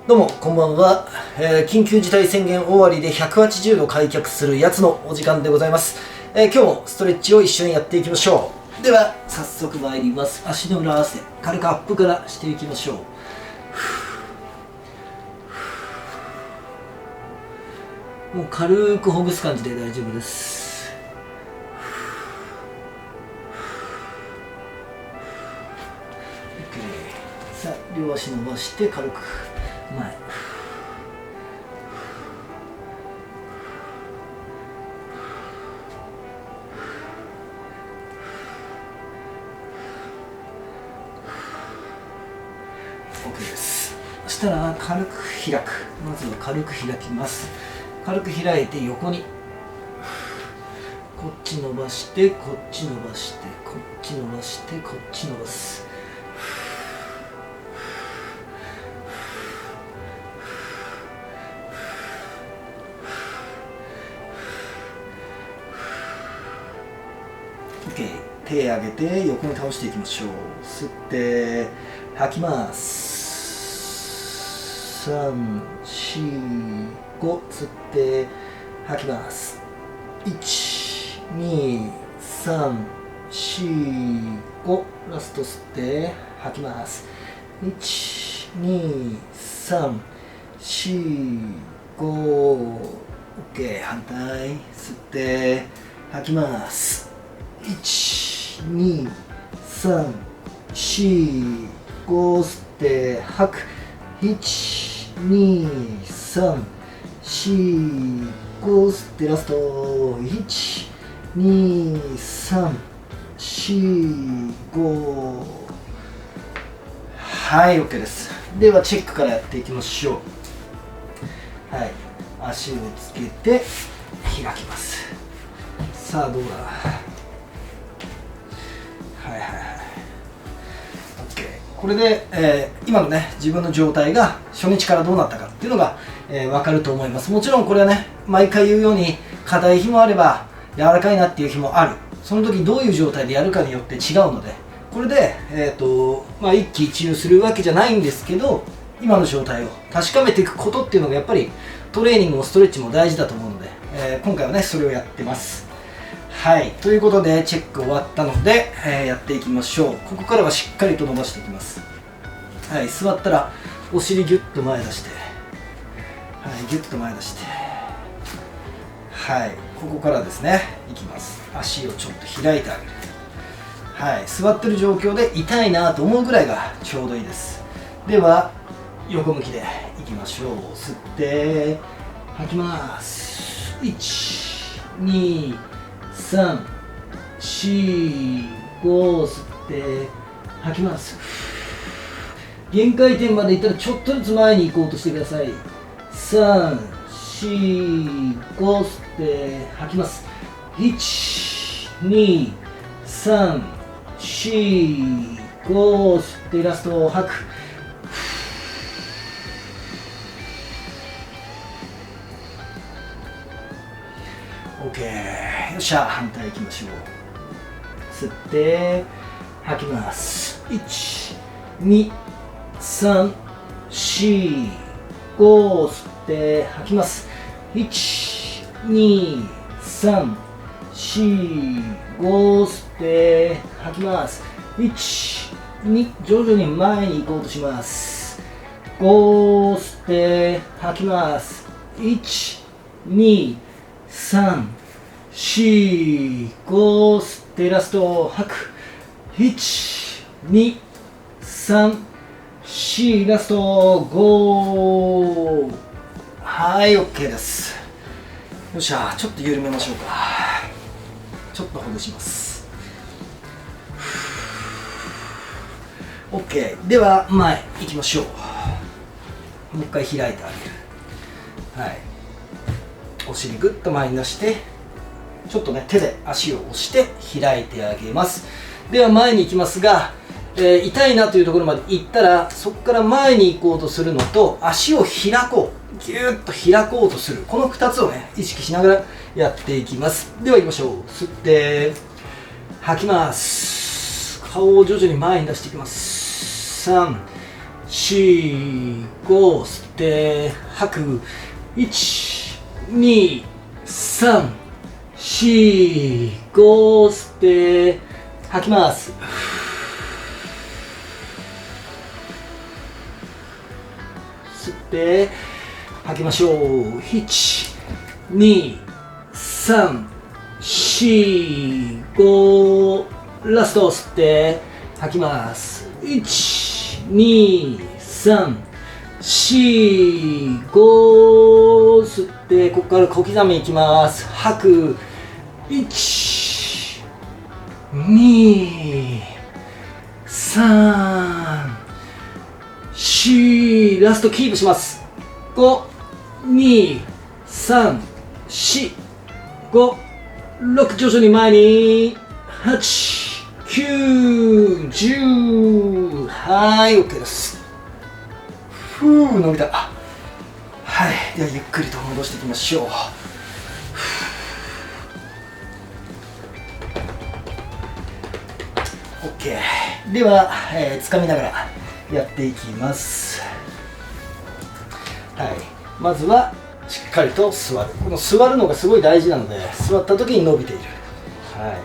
どうもこんばんは、緊急事態宣言終わりで180度開脚するやつのお時間でございます。今日もストレッチを一緒にやっていきましょう。では早速参ります。足の裏合わせ軽くアップからしていきましょう。もう軽くほぐす感じで大丈夫です。OK。さあ両足伸ばして軽く前。OK です。そしたら軽く開く。まずは軽く開きます。軽く開いて横にこっち伸ばしてこっち伸ばしてこっち伸ばしてこっち伸ばす。OK。手上げて横に倒していきましょう。吸って吐きます。3、4、5。吸って吐きます。1、2、3、4、5。ラスト吸って吐きます。1、2、3、4、5。OK。反対。吸って吐きます。1、2、3、4、5。吸って吐く。1、2、3、4、5。吸ってラスト。1、2、3、4、5。はい、OK です。ではチェックからやっていきましょう。はい、足をつけて開きます。さあどうだ。はいはいはい。 OK。 これで、今のね自分の状態が初日からどうなったかっていうのが、分かると思います。もちろんこれはね毎回言うように硬い日もあれば柔らかいなっていう日もある。その時どういう状態でやるかによって違うので、これで、一喜一憂するわけじゃないんですけど、今の状態を確かめていくことっていうのがやっぱりトレーニングもストレッチも大事だと思うので、今回はねそれをやってます。はい、ということでチェック終わったので、やっていきましょう。ここからはしっかりと伸ばしていきます。はい、座ったらお尻ギュッと前出して、はい、ギュッと前出して、はい、ここからですねいきます。足をちょっと開いてあげる。はい、座ってる状況で痛いなと思うぐらいがちょうどいいです。では横向きでいきましょう。吸って吐きます。1、2、3、4、5。吸って吐きます。限界点までいったらちょっとずつ前に行こうとしてください。3、4、5。吸って吐きます。1、2、3、4、5。吸ってラスト吐く。OK。 よっしゃ、反対いきましょう。吸って吐きます。1、2、3、4、5。吸って吐きます。1、2、3、4、5。吸って吐きます。1、2。徐々に前に行こうとします。5。吸って吐きます。1、2、3、4、5。吸ってラスト吐く。1、2、3、4。ラスト5。はい、 OK です。よっしゃ、ちょっと緩めましょうか。ちょっとほぐします。 OK。 では前行きましょう。もう一回開いてあげる。はい、お尻ぐっと前に出してちょっとね手で足を押して開いてあげます。では前に行きますが、痛いなというところまで行ったらそこから前に行こうとするのと足を開こう、ぎゅーっと開こうとする、この2つをね意識しながらやっていきます。では行きましょう。吸って吐きます。顔を徐々に前に出していきます。3、4、5、吸って吐く。1、2、3、4、5、吸って吐きます。吸って吐きましょう。1、2、3、4、5、ラスト吸って吐きます。1、2、3、4、5、吸ってここから小刻みいきます。吐く。1、2、3、4、ラストキープします。5、2、3、4、5、6、徐々に前に。8、9、10。はい、OK です。ふう、伸びた。はい、ではゆっくりと戻していきましょう。OK。では、掴みながらやっていきます。はい、まずはしっかりと座る。この座るのがすごい大事なので、座った時に伸びている。はい。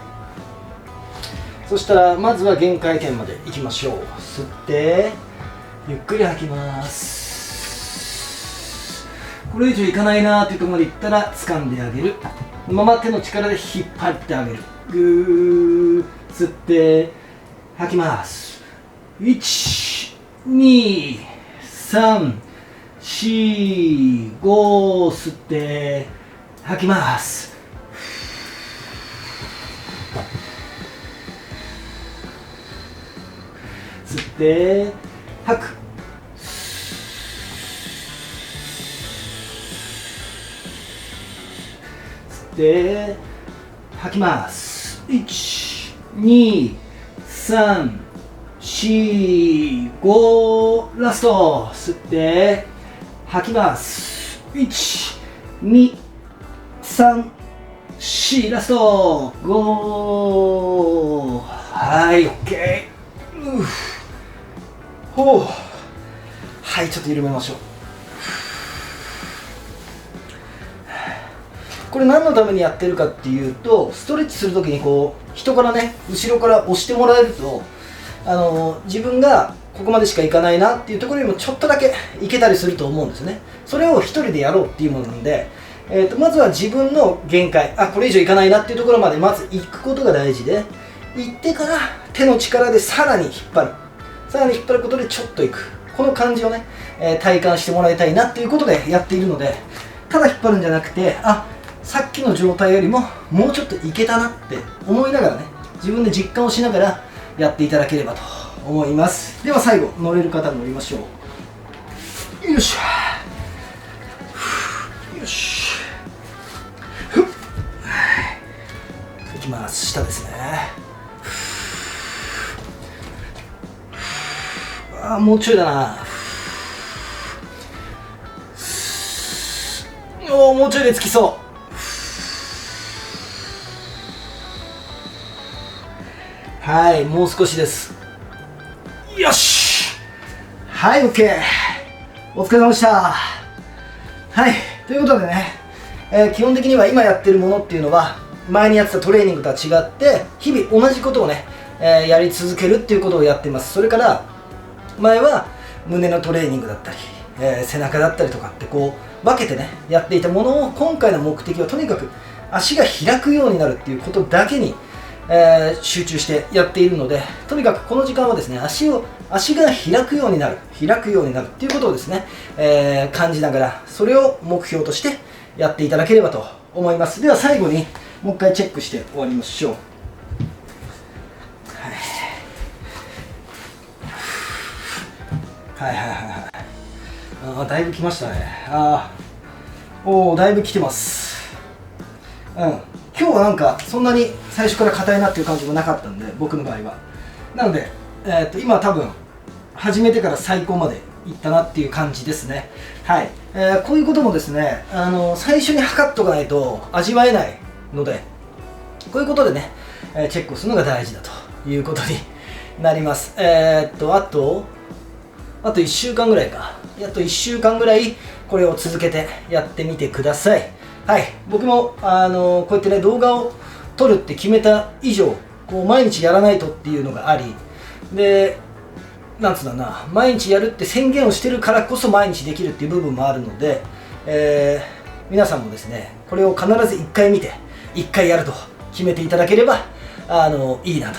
そしたらまずは限界点までいきましょう。吸ってゆっくり吐きます。これ以上いかないなーっていうところまでいったら掴んであげる。このまま手の力で引っ張ってあげる。ぐー、吸って吐きます。1、2、3、4、5、吸って吐きます。吸って吐く。吸って吐きます。1、2、3、4、5、ラスト吸って吐きます。1、2、3、4、ラスト5。はい、 OK。 ほう。はい、ちょっと緩めましょう。これ何のためにやってるかっていうと、ストレッチするときにこう人からね、後ろから押してもらえると、自分がここまでしかいかないなっていうところよりもちょっとだけいけたりすると思うんですね。それを一人でやろうっていうものなんで、まずは自分の限界、これ以上いかないなっていうところまでまず行くことが大事で、行ってから手の力でさらに引っ張る。さらに引っ張ることでちょっといく。この感じをね、体感してもらいたいなっていうことでやっているので、ただ引っ張るんじゃなくて、さっきの状態よりももうちょっといけたなって思いながらね、自分で実感をしながらやっていただければと思います。では最後、乗れる方乗りましょう。よいしょ。よし。いきます。下ですね。もうちょいだな。もうちょいでつきそう。はい、もう少しです。よし。はい、 OK。 お疲れ様でした。はい、ということでね、基本的には今やってるものっていうのは前にやってたトレーニングとは違って日々同じことをね、やり続けるっていうことをやってます。それから前は胸のトレーニングだったり、背中だったりとかってこう分けてねやっていたものを、今回の目的はとにかく足が開くようになるっていうことだけに、集中してやっているので、とにかくこの時間はですね、足が開くようになるっていうことをですね、感じながら、それを目標としてやっていただければと思います。では最後にもう一回チェックして終わりましょう。はい、だいぶ来ましたね。だいぶ来てます。今日はなんかそんなに最初から硬いなっていう感じもなかったんで、僕の場合は。なので、今多分始めてから最高までいったなっていう感じですね。はい、こういうこともですね、最初に測っとかないと味わえないので、こういうことでね、チェックをするのが大事だということになります。あとあと1週間ぐらいか、あと1週間ぐらいこれを続けてやってみてください。はい、僕もこうやってね動画を撮るって決めた以上こう毎日やらないとっていうのがあり、でなんつうんだな、毎日やるって宣言をしてるからこそ毎日できるっていう部分もあるので、皆さんもですねこれを必ず1回見て1回やると決めていただければいいなと、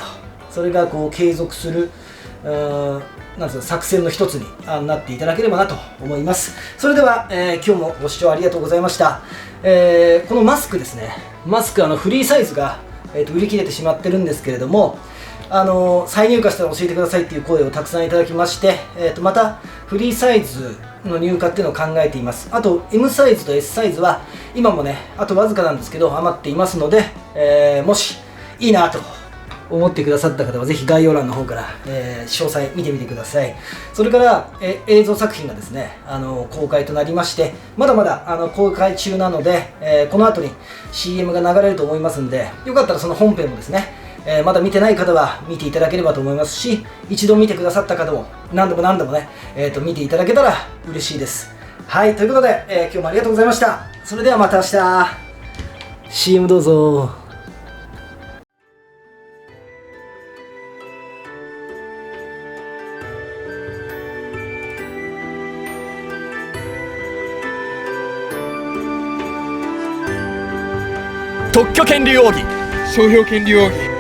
それがこう継続するなんつうの作戦の一つになっていただければなと思います。それでは、今日もご視聴ありがとうございました。このマスクですね、マスクフリーサイズが、売り切れてしまってるんですけれども、再入荷したら教えてくださいっていう声をたくさんいただきまして、またフリーサイズの入荷っていうのを考えています。あと M サイズと S サイズは今もねあとわずかなんですけど余っていますので、もしいいなと思ってくださった方はぜひ概要欄の方から、詳細見てみてください。それから、映像作品がですね公開となりまして、まだまだ公開中なので、この後に CM が流れると思いますんで、よかったらその本編もですね、まだ見てない方は見ていただければと思いますし、一度見てくださった方も何度も何度もね、見ていただけたら嬉しいです。はい、ということで、今日もありがとうございました。それではまた明日。 CM どうぞ。特許権利奥義、商標権利用義、